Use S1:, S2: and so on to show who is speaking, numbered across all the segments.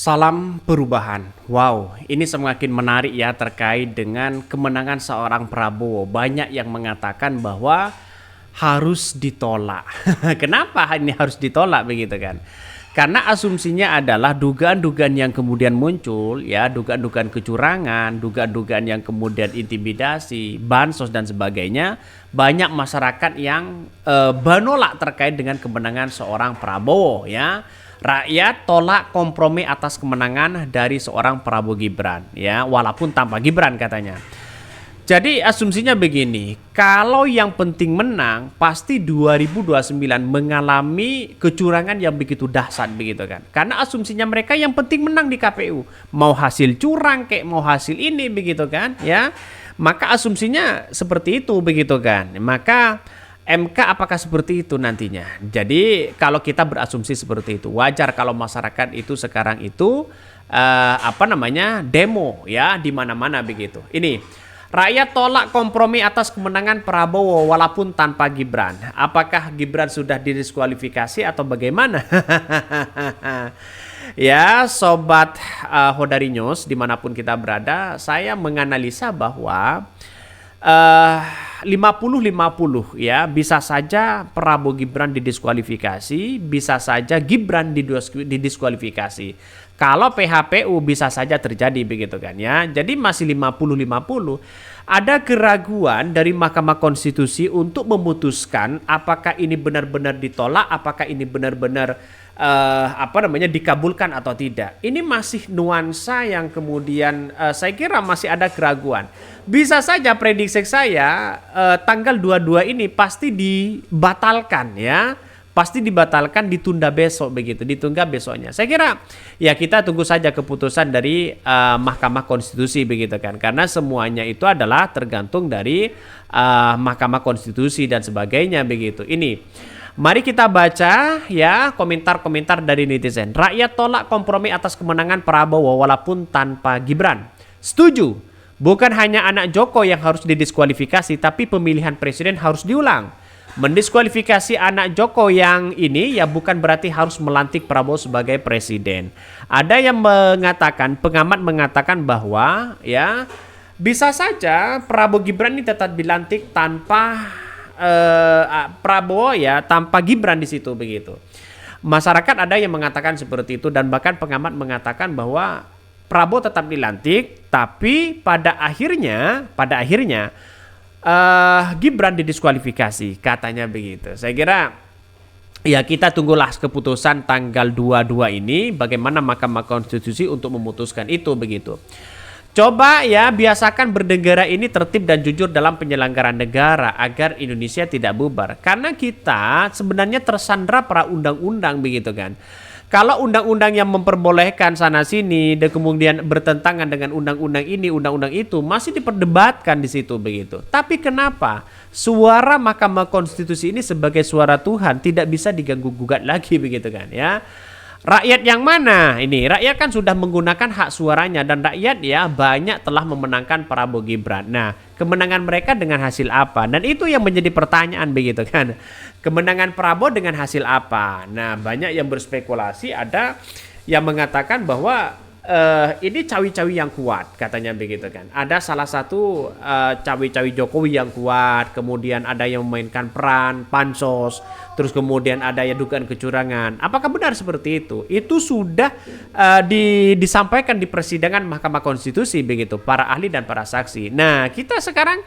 S1: Salam perubahan. Wow, ini semakin menarik ya terkait dengan kemenangan seorang Prabowo. Banyak yang mengatakan bahwa harus ditolak. Kenapa ini harus ditolak begitu kan? Karena asumsinya adalah dugaan-dugaan yang kemudian muncul ya, dugaan-dugaan kecurangan, dugaan-dugaan yang kemudian intimidasi, bansos dan sebagainya, banyak masyarakat yang menolak terkait dengan kemenangan seorang Prabowo ya. Rakyat tolak kompromi atas kemenangan dari seorang Prabowo Gibran ya, walaupun tanpa Gibran katanya. Jadi asumsinya begini, kalau yang penting menang pasti 2029 mengalami kecurangan yang begitu dahsyat begitu kan. Karena asumsinya mereka yang penting menang di KPU. Mau hasil curang kayak mau hasil ini begitu kan ya. Maka asumsinya seperti itu begitu kan. Maka MK apakah seperti itu nantinya? Jadi kalau kita berasumsi seperti itu, wajar kalau masyarakat itu sekarang itu demo ya di mana-mana begitu. Ini rakyat tolak kompromi atas kemenangan Prabowo walaupun tanpa Gibran. Apakah Gibran sudah didiskualifikasi atau bagaimana? Ya, sobat Hodari News dimanapun kita berada, saya menganalisa bahwa 50-50 ya, bisa saja Prabowo Gibran didiskualifikasi, bisa saja Gibran didiskualifikasi. Kalau PHPU bisa saja terjadi begitu kan ya. Jadi masih 50-50. Ada keraguan dari Mahkamah Konstitusi untuk memutuskan apakah ini benar-benar ditolak, apakah ini benar-benar dikabulkan atau tidak. Ini masih nuansa yang kemudian saya kira masih ada keraguan. Bisa saja prediksi saya tanggal 22 ini pasti dibatalkan ya. Pasti dibatalkan, ditunda besok begitu, ditunda besoknya. Saya kira ya kita tunggu saja keputusan dari Mahkamah Konstitusi begitu kan. Karena semuanya itu adalah tergantung dari Mahkamah Konstitusi dan sebagainya begitu. Ini mari kita baca ya komentar-komentar dari netizen. Rakyat tolak kompromi atas kemenangan Prabowo walaupun tanpa Gibran. Setuju. Bukan hanya anak Joko yang harus didiskualifikasi, tapi pemilihan presiden harus diulang. Mendiskualifikasi anak Joko yang ini ya bukan berarti harus melantik Prabowo sebagai presiden. Ada yang mengatakan, pengamat mengatakan bahwa ya bisa saja Prabowo Gibran ini tetap dilantik tanpa Prabowo ya, tanpa Gibran di situ begitu. Masyarakat ada yang mengatakan seperti itu dan bahkan pengamat mengatakan bahwa Prabowo tetap dilantik, tapi pada akhirnya Gibran didiskualifikasi, katanya begitu. Saya kira ya kita tunggulah keputusan tanggal 22 ini bagaimana Mahkamah Konstitusi untuk memutuskan itu begitu. Coba ya biasakan bernegara ini tertib dan jujur dalam penyelenggaraan negara agar Indonesia tidak bubar. Karena kita sebenarnya tersandra para undang-undang begitu kan. Kalau undang-undang yang memperbolehkan sana sini dan kemudian bertentangan dengan undang-undang ini, undang-undang itu masih diperdebatkan di situ begitu. Tapi kenapa suara Mahkamah Konstitusi ini sebagai suara Tuhan tidak bisa diganggu-gugat lagi begitu kan ya? Rakyat yang mana? Ini rakyat kan sudah menggunakan hak suaranya dan rakyat ya banyak telah memenangkan Prabowo Gibran. Nah, kemenangan mereka dengan hasil apa? Dan itu yang menjadi pertanyaan begitu kan. Kemenangan Prabowo dengan hasil apa? Nah, banyak yang berspekulasi, ada yang mengatakan bahwa ini cawi-cawi yang kuat katanya begitu kan. Ada salah satu cawi-cawi Jokowi yang kuat, kemudian ada yang memainkan peran pansos, terus kemudian ada yang dugaan kecurangan. Apakah benar seperti itu? Itu sudah disampaikan di persidangan Mahkamah Konstitusi begitu, para ahli dan para saksi. Nah, kita sekarang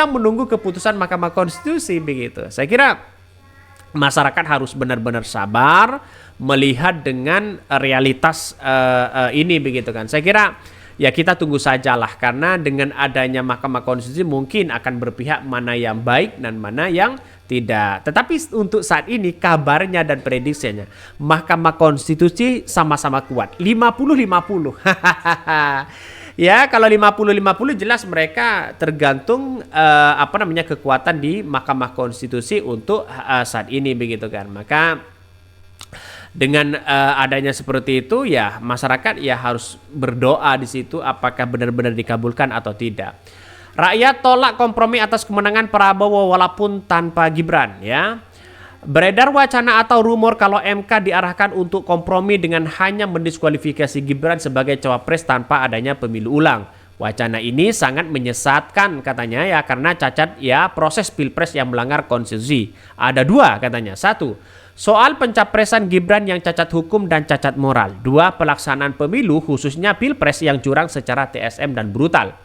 S1: menunggu keputusan Mahkamah Konstitusi begitu. Saya kira masyarakat harus benar-benar sabar melihat dengan realitas ini begitu kan. Saya kira ya kita tunggu sajalah karena dengan adanya Mahkamah Konstitusi mungkin akan berpihak mana yang baik dan mana yang tidak. Tetapi untuk saat ini kabarnya dan prediksinya Mahkamah Konstitusi sama-sama kuat 50-50. Ya kalau 50-50 jelas mereka tergantung kekuatan di Mahkamah Konstitusi untuk saat ini begitu kan. Maka dengan adanya seperti itu ya masyarakat ya harus berdoa di situ apakah benar-benar dikabulkan atau tidak. Rakyat tolak kompromi atas kemenangan Prabowo walaupun tanpa Gibran ya. Beredar wacana atau rumor kalau MK diarahkan untuk kompromi dengan hanya mendiskualifikasi Gibran sebagai cawapres tanpa adanya pemilu ulang. Wacana ini sangat menyesatkan katanya ya, karena cacat ya proses pilpres yang melanggar konstitusi. Ada dua katanya. Satu, soal pencapresan Gibran yang cacat hukum dan cacat moral. Dua, pelaksanaan pemilu khususnya pilpres yang curang secara TSM dan brutal.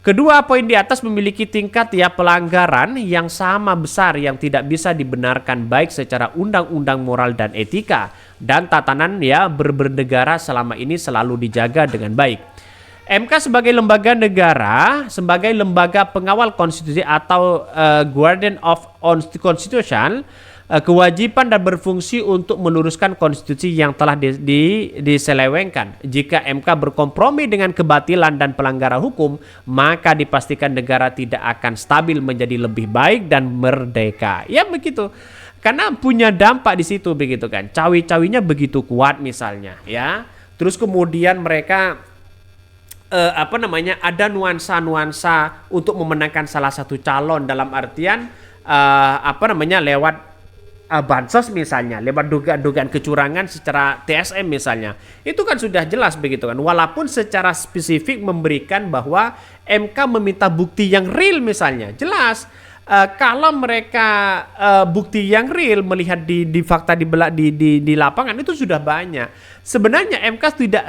S1: Kedua poin di atas memiliki tingkat ya pelanggaran yang sama besar yang tidak bisa dibenarkan baik secara undang-undang moral dan etika, dan tatanan ya bernegara selama ini selalu dijaga dengan baik. MK sebagai lembaga negara, sebagai lembaga pengawal konstitusi atau Guardian of Constitution, kewajiban dan berfungsi untuk meluruskan konstitusi yang telah diselewengkan. Jika MK berkompromi dengan kebatilan dan pelanggaran hukum, maka dipastikan negara tidak akan stabil menjadi lebih baik dan merdeka. Ya begitu. Karena punya dampak di situ begitu kan. Cawi-cawinya begitu kuat misalnya ya. Terus kemudian mereka ada nuansa-nuansa untuk memenangkan salah satu calon dalam artian lewat bansos misalnya, lewat dugaan-dugaan kecurangan secara TSM misalnya. Itu kan sudah jelas begitu kan. Walaupun secara spesifik memberikan bahwa MK meminta bukti yang real misalnya. Jelas kalau mereka bukti yang real melihat di fakta di lapangan itu sudah banyak. Sebenarnya MK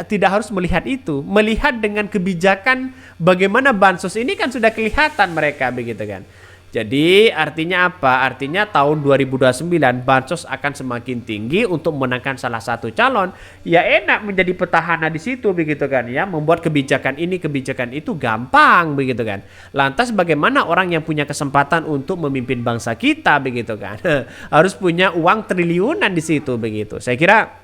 S1: tidak harus melihat itu. Melihat dengan kebijakan bagaimana bansos ini kan sudah kelihatan mereka begitu kan. Jadi artinya apa? Artinya tahun 2029 bansos akan semakin tinggi untuk memenangkan salah satu calon. Ya enak menjadi petahana di situ begitu kan ya. Membuat kebijakan ini kebijakan itu gampang begitu kan. Lantas bagaimana orang yang punya kesempatan untuk memimpin bangsa kita begitu kan? Harus punya uang triliunan di situ begitu. Saya kira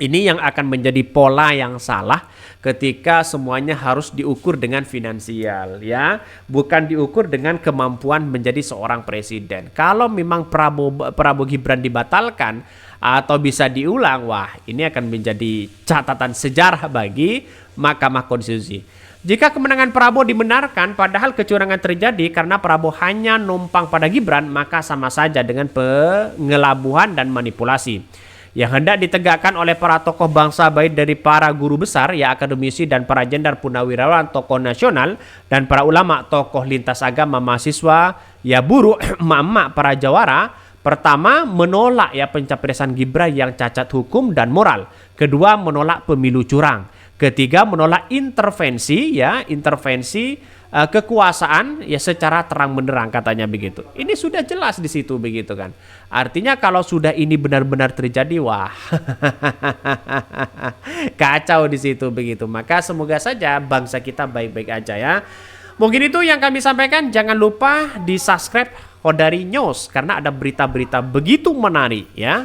S1: ini yang akan menjadi pola yang salah ketika semuanya harus diukur dengan finansial ya, bukan diukur dengan kemampuan menjadi seorang presiden. Kalau memang Prabowo Gibran dibatalkan atau bisa diulang, wah ini akan menjadi catatan sejarah bagi Mahkamah Konstitusi. Jika kemenangan Prabowo dibenarkan padahal kecurangan terjadi karena Prabowo hanya numpang pada Gibran, maka sama saja dengan pengelabuhan dan manipulasi yang hendak ditegakkan oleh para tokoh bangsa, baik dari para guru besar, ya akademisi dan para jenderal purnawirawan, tokoh nasional dan para ulama, tokoh lintas agama, mahasiswa, ya buruh, emak-emak, para jawara. Pertama, menolak ya pencapresan Gibran yang cacat hukum dan moral. Kedua, menolak pemilu curang. Ketiga, menolak intervensi kekuasaan ya secara terang benderang katanya begitu. Ini sudah jelas di situ begitu kan. Artinya kalau sudah ini benar-benar terjadi, wah kacau di situ begitu. Maka semoga saja bangsa kita baik-baik aja ya. Mungkin itu yang kami sampaikan. Jangan lupa di subscribe Kodari News karena ada berita-berita begitu menarik ya.